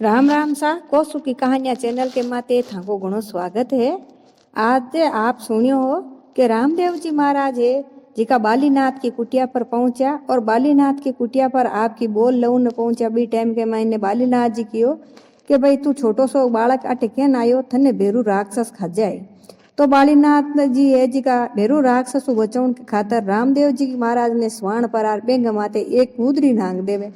राम राम सा कोसु की कहानियां चैनल के माते थाको घणो स्वागत है। आज आप सुनियो हो कि रामदेव जी महाराज है जिका बालीनाथ की कुटिया पर पहुंचा और बालीनाथ की कुटिया पर आपकी बोल लऊ न पहुंचा बी टाइम के मायने बालीनाथ जी कियो कि भाई तू छोटो सो बालक अटे केन आयो थने भेरू राक्षस खा जाए। तो बालीनाथ जी है जी का भेरू राक्षस बचाउण के खातर रामदेव जी महाराज ने स्वर्ण पर बेंग माते एक कूदरी नांग देवे।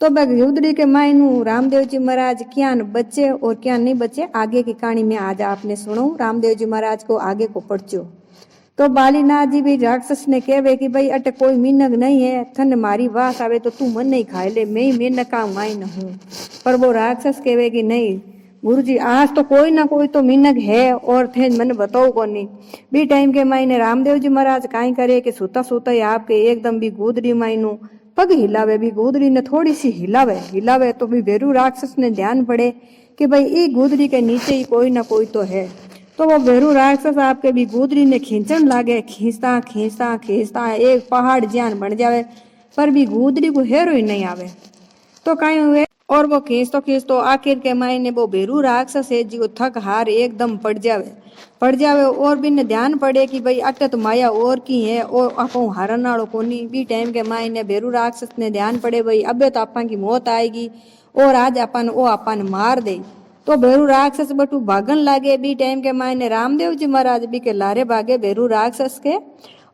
तो युद्धड़ी के मायनू रामदेव जी महाराज क्या बचे और क्या नहीं बचे आगे की कहानी में आज आपने सुनो। रामदेव जी महाराज को आगे को पढ़चो तो बालीनाथ जी भी राक्षस ने कहवे कि भाई अटे कोई मीनक नहीं है थन मारी वास आवे तो तू मन नहीं खाए ले मैं ही मेनक का माइन हूँ। पर वो राक्षस कहवे कि नहीं गुरु जी आज तो कोई ना कोई तो मीनक है और थे मन बताओ को नहीं। बी टाइम के मायने रामदेव जी महाराज काई करे कि सूता सूता ही आपके एकदम भी गुदरी मायनू पग हिलावे भी गुदरी ने थोड़ी सी हिलावे तो भी भेरू राक्षस ने ध्यान पड़े कि भाई ये गुदरी के नीचे ही कोई ना कोई तो है। तो वो भेरू राक्षस आपके भी गुदरी ने खींचन लागे खींचता खींचता खींचता एक पहाड़ ज्यान बन जावे पर भी गुदरी को हेरो ही नहीं आवे। तो कई हुए और वो खींच तो आखिर के मायने वो भेरू राक्षस है जी थक हार एकदम पड़ जावे और भी ने ध्यान पड़े कि भाई अटे तो माया और की है और आपो हारन वालो कोनी। बी टाइम के मायने भेरू राक्षस ने ध्यान पड़े भाई अबे तो आपा की मौत आएगी और आज अपन मार दे। तो भेरू राक्षस बटू भागन लागे। बी टाइम के मायने रामदेव जी महाराज भी के लारे भागे भेरू राक्षस के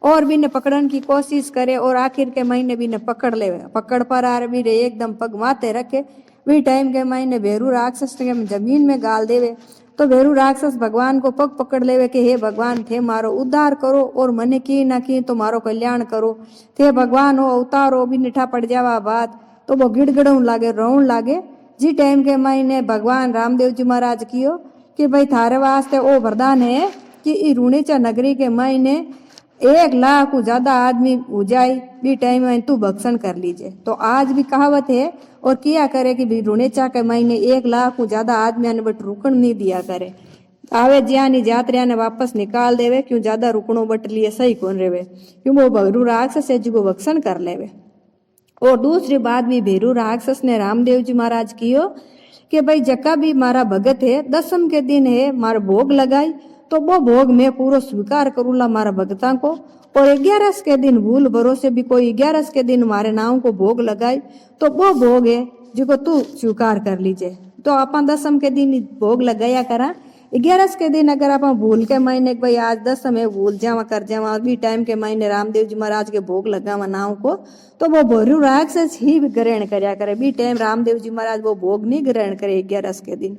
और भी ने पकड़न की कोशिश करे और आखिर के महीने भी ने पकड़ ले पकड़ पर आर भी रे एकदम पग माते रखे। भी टाइम के महीने भेरू राक्षस के जमीन में गाल देवे। तो भेरू राक्षस भगवान को पग पकड़ लेवे कि हे भगवान थे मारो उद्धार करो और मने की ना की तो मारो कल्याण करो थे भगवान हो अवतारो भी निठा पड़ जावा बात। तो वो गिड़गड़न लागे रोन लागे। जी टाइम के महीने भगवान रामदेव जी महाराज कियो कि भाई थारे वास्ते ओ वरदान है कि रूणीचा नगरी के महीने 1 लाख को ज्यादा आदमी हो जाए बी टाइम में तू भक्षण कर लीजिए। तो आज भी कहावत है और किया करे कि भी रुणेचा के महीने 1 लाख को ज्यादा आदमी ने बट रुकन नहीं दिया करे आवे ज्यानी जात्रिया ने वापस निकाल देवे क्यों ज्यादा रुकनो बट लिए सही कौन रेवे क्यों वो भेरू राक्षस है जिको भक्षण कर लेवे। और दूसरी बात भी भेरू राक्षस ने रामदेव जी महाराज कियो कि भाई जका भी मारा भगत है दसम के दिन है मारा भोग लगाई तो वो भोग मैं पूरा स्वीकार करूला मारा भगता को और 11 के दिन भूल भरोसे भी कोई 11 के दिन मारे नाम को भोग लगाई तो वो भोग है जिको तू स्वीकार कर लीजिए। तो आप दसम के दिन भोग लगाया करा 11 के दिन अगर आप भूल के महीने भाई आज दसम है भूल जावा कर जावा भी टाइम के महीने रामदेव जी महाराज के भोग लगावा नाव को तो वो भेरू राक्षस ही ग्रहण करया करे। बी टाइम रामदेव जी महाराज वो भोग नहीं ग्रहण करे 11 के दिन।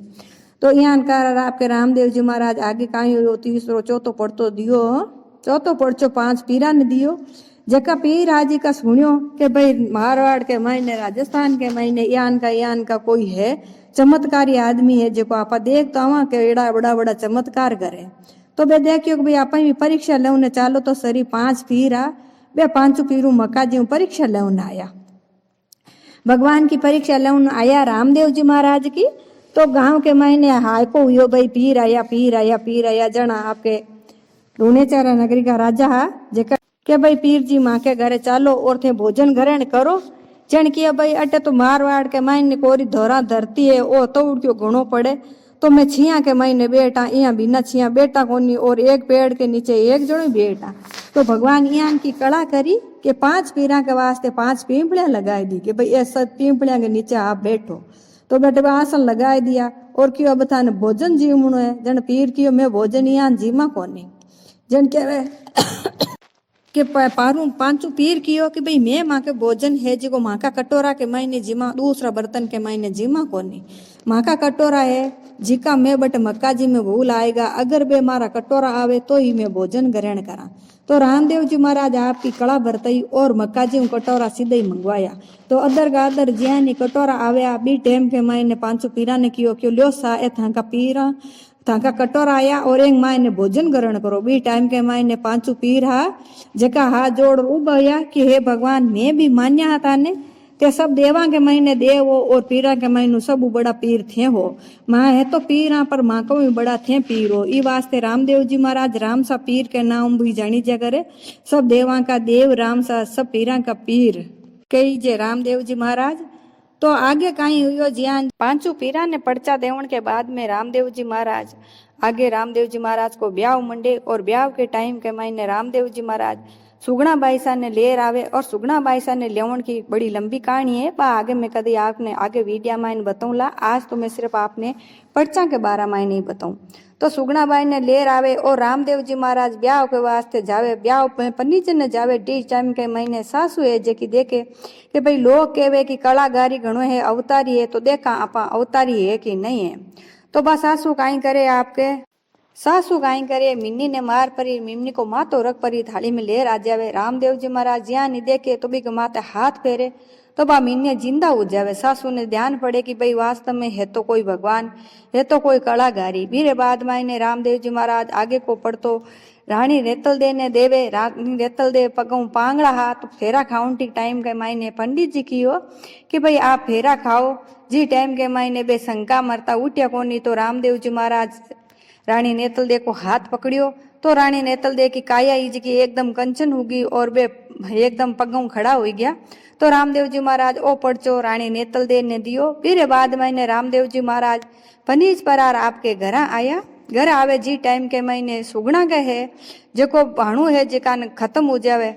तो यहाँ कर आपके रामदेव जी महाराज आगे कहीं हो तीसरो चौथो पढ़तो दियो चौथो पढ़चो 5 पीरा ने दियो जका पीर आजी का सुनियो कि भाई मारवाड़ के महीने राजस्थान के महीने यान का कोई है चमत्कारी आदमी है जो आप देखता हुआ कि एड़ा बड़ा बड़ा चमत्कार करे। तो बे देखियो कि भाई आप भी परीक्षा लेने चालो तो सरी 5 पीरा बे 5 पीरू मक्का जी परीक्षा लेने आया भगवान की परीक्षा लेने आया रामदेव जी महाराज की। तो गांव के महीने हायको हुयो भाई पीर आया जना आपके रूणेचारा नगरी का राजा हा जेका के भाई पीर जी माँ के घरे चालो और थे भोजन ग्रहण करो। जन किया भाई अटे तो मारवाड़ के महीने कोरी धोरा धरती है ओ तो उड़क्यो घणो पड़े तो मैं छिया के महीने बेटा यहाँ बिना छिया बेटा कोनी और एक पेड़ के नीचे एक जनो बेटा। तो भगवान यहाँ की कला करी कि 5 पीरा के वास्ते 5 पीपड़िया लगाई दी कि भाई ऐसा पीपड़िया के नीचे आप बैठो। तो बेटे आसन लगाए दिया और क्यों अब थाने भोजन जीवणो है जन पीर कियो मैं भोजन यहाँ जीमा कोनी जन कहे कि पारू 5 पीर कियो कि भाई मैं माँ के भोजन है जिको माँ का कटोरा के महीने जीमा दूसरा बर्तन के महीने जीमा कोनी माँ का कटोरा है जिका मैं बट मक्का जी में भूल आएगा अगर बे मारा कटोरा आवे तो ही मैं भोजन ग्रहण करा। तो रामदेव जी महाराज आपकी कला बरतई और मक्का जी कटोरा सीधे ही मंगवाया। तो अदर का अदर ज्यानी कटोरा आया बी टाइम के महीने 5 पीरा ने कियो क्यों ल्यो सा ए था का पीरा ताका कटोरा आया और एक मायने भोजन ग्रहण करो। बी टाइम के मायने 5 पीर हा जका हाथ जोड़ उबया कि हे भगवान मैं भी मान्या हा ताने ते सब देवा के महीने देव हो और पीरा के महीनू सब बड़ा पीर थे हो माँ है तो पीरा पर माँ को भी बड़ा थे पीर हो। ई वास्ते रामदेव जी महाराज राम सा पीर के नाम भी जानी जा करे सब देवा का देव राम सा सब पीरा का पीर कही जे रामदेव जी महाराज। तो आगे कहीं हुयो ज्यां पांचू पीरा ने पर्चा देवण के बाद में रामदेव जी महाराज आगे रामदेव जी महाराज को ब्याह मंडे और ब्याह के टाइम के मायने रामदेव जी महाराज सुगना बाईसा ने लेर आवे और सुगना बाईसा ने लेवण की बड़ी लंबी कहानी है। बा आगे मैं कभी आपने आगे वीडियो में बताऊंला। आज तो मैं सिर्फ आपने पर्चा के बारे में नहीं बताऊं। तो सुगना बाई ने लेर आवे और रामदेव जी महाराज ब्याह के वास्ते जावे। ब्याह में पंडित ने जावे डी टाइम के महीने सासू है जेकी देखे कि भाई लोग कहवे कि कलाकारी घणो है अवतारी है तो देखा आप अवतारी है कि नहीं है। तो बस सासू काई करे आपके सासू काई करे मिन्नी ने मार परी मिन्नी को मातो रख परी थाली में लेर आ जावे। रामदेव जी महाराज ज्यां नहीं देखे तो भी माथे हाथ फेरे तो बा मिन्नी जिंदा हो जावे। सासू ने ध्यान पड़े कि भाई वास्तव में है तो कोई भगवान है तो कोई कलाकारी। बीरे बाद में रामदेव जी महाराज आगे को पड़तो रानी रेतल दे ने देवे। रानी रेतल दे पगों पांगड़ा हाथ फेरा खाउंटी टाइम के मायने पंडित जी की हो कि भाई आप फेरा खाओ जी टाइम के मायने बे शंका मरता उठ्या कोनी। तो रामदेव जी महाराज रानी नेतल दे को हाथ पकड़ियो तो रानी नेतल दे की काया इज की एकदम कंचन होगी और बे एकदम पगों खड़ा हो गया। तो रामदेव जी महाराज ओ पड़चो रानी नेतल दे ने दियो। फिर बाद में रामदेव जी महाराज पनीज परार आपके घर आया। घर आवे जी टाइम के महीने सुगना गए है जो भाणु है जेका खत्म हो जावे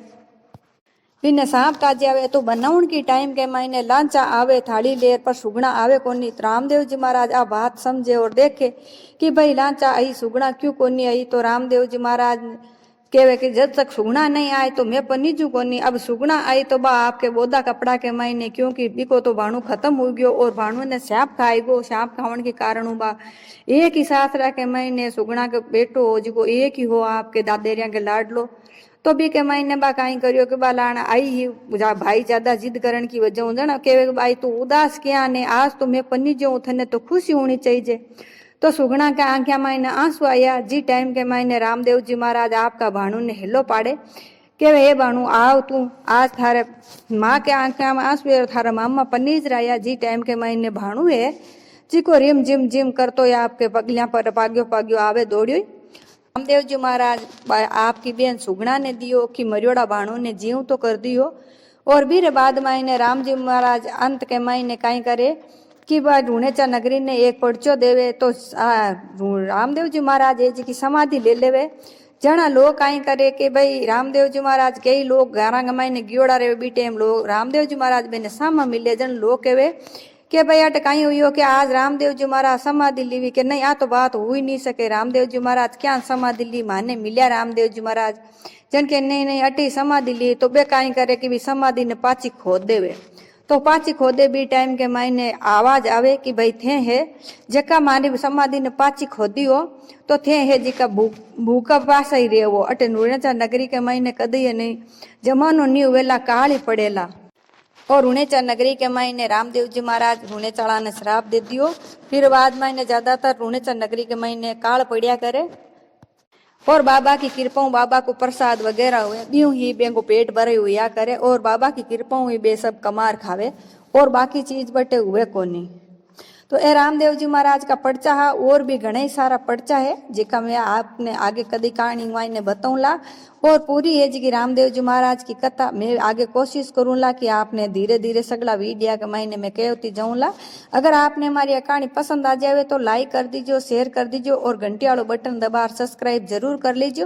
बिने सांप काजे आवे तो बनावण की टाइम के महीने लांचा आवे थाली लेर पर सुगना आवे कोनी। रामदेव जी महाराज आ बात समझे और देखे कि भाई लांचा आई सुगना क्यों कोनी आई। तो रामदेव जी महाराज कहवे कि जब तक सुगना नहीं आए तो मैं पनीजू कोनी। अब सुगना आई तो बा आपके बोदा कपड़ा के महीने क्योंकि बिको तो भाणु खत्म हो गयो और भाणु ने सांप खाई गो। सांप खावन के कारण बा एक ही सासरा के महीने सुगना के बेटो हो जिको एक ही हो आपके दादेरिया के लाडलो। तो भी के महीने बा कहीं करियो कि बा लाना आई ही भाई ज्यादा जिद करण की वजह जना के भाई तू उदास क्या ने आज तो मैं पन्नी जो थने तो खुशी होनी चाहिए। तो सुगना के आंखिया मायने आंसू आया। जी टाइम के मायने रामदेव जी महाराज आपका भाणु ने हिलो पाड़े के हे भाणु आओ तू आज थारे माँ के आंखिया में आंसू है थारा मामा पनीज राया। जी टाइम के मायने भाणु है जी को रिम जिम जिम करतो या आपके पगलिया पर पाग्यो पाग्यो आवे दौड़ियो। रामदेव जी महाराज आपकी बेन सुगना ने दियो कि मरियोड़ा भाणु ने जीव तो कर दियो। और भी बाद में राम जी महाराज अंत के महीने कहीं करे कि भाई ढूणेचा नगरी ने एक पर्चो देवे। तो रामदेव जी महाराज जी की समाधि ले लेवे। जना लोग कहीं करे कि भाई रामदेव जी महाराज कई लोग गारा मायने गियोड़ा रहे बीटे एम लोग रामदेव जी महाराज बेने सामा मिले। जन लोग कहे कि भाई अट कहीं हुई कि आज रामदेव जी महाराज समाधि लीवी के नहीं आ तो बात हो ही नहीं सके। रामदेव जी महाराज क्या समाधि ली माने मिल्या रामदेव जी महाराज जन के नहीं नहीं अटी समाधि ली। तो बे कहीं करे कि भी समाधि ने पाची खोद देवे। तो पाची खोदे भी टाइम के मायने आवाज आवे कि भाई थे है जका मारी समाधि ने पाची खोदी हो तो थे है जिका भूखा पास ही रहे वो अटे नुणेचा नगरी के मायने कदी नहीं जमानो नी वेला काली पड़ेला। और रुणेचा नगरी के मायने रामदेव जी महाराज रुणेचाड़ा ने श्राप दे दियो। फिर बाद में ज्यादातर रुणेचा नगरी के मायने काल पड़िया करे और बाबा की कृपाओं बाबा को प्रसाद वगैरह हुए यूं ही बे को पेट भरे हुआ करे और बाबा की कृपाओं ही बे सब कमार खावे और बाकी चीज बटे हुए कोनी। तो ए रामदेव जी महाराज का पर्चा है और भी घने सारा पर्चा है जिका मैं आपने आगे कदी कहानी मायने बताऊंला। और पूरी है जी रामदेव जी महाराज की कथा मैं आगे कोशिश करूंला कि आपने धीरे धीरे सगला वीडियो के मायने में कहती जाऊंला। अगर आपने हमारी कहानी पसंद आ जाए तो लाइक कर दीजिए शेयर कर दीजिए और घंटी वालों बटन दबा सब्सक्राइब जरूर कर लीजिए।